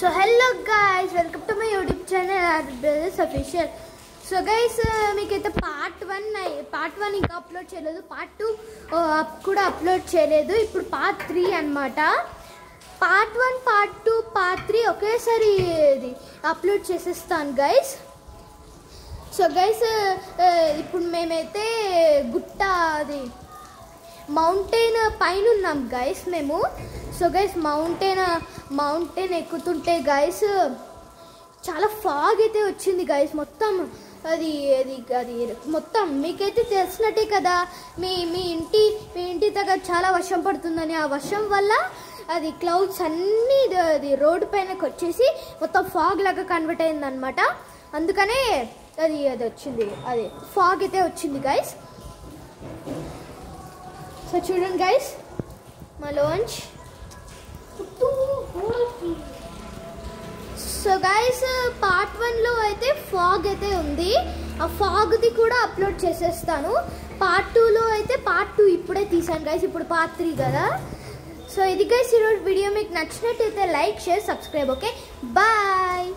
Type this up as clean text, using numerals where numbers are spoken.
So hello guys, welcome to my YouTube channel Brothers Official. So guys, మీకైతే part 1 ఇంకా upload చేయలేదు, part 2 కూడా upload చేయలేదు. ఇప్పుడు పార్ట్ 3 అన్నమాట. పార్ట్ 1, పార్ట్ 2, పార్ట్ 3 ఒకేసారి అప్లోడ్ చేసేస్తాను గైస్. సో గైస్, ఇప్పుడు మేమైతే గుట్ట అది మౌంటైన్ పైన ఉన్నాం గైస్ మేము. సో గైస్, మౌంటైన్ ఎక్కుతుంటే గైస్ చాలా ఫాగ్ అయితే వచ్చింది గైస్. మొత్తం అది మొత్తం మీకైతే తెలిసినట్టే కదా, మీ ఇంటి దగ్గర చాలా వర్షం పడుతుందని. ఆ వర్షం వల్ల అది క్లౌడ్స్ అన్నీ అది రోడ్డు పైనకి వచ్చేసి మొత్తం ఫాగ్ లాగా కన్వర్ట్ అయింది అనమాట. అందుకనే అది వచ్చింది, అది ఫాగ్ అయితే వచ్చింది గైస్. సో చూడండి గైస్, మా లాంచ్. సో గైస్, పార్ట్ 1లో అయితే ఫాగ్ అయితే ఉంది, ఆ ఫాగ్ది కూడా అప్లోడ్ చేసేస్తాను. పార్ట్ 2లో అయితే పార్ట్ 2 ఇప్పుడే తీసాను గైస్, ఇప్పుడు పార్ట్ 3 కదా. సో ఇది గైస్ ఈరోజు వీడియో. మీకు నచ్చినట్టయితే like, share, subscribe. Okay, bye.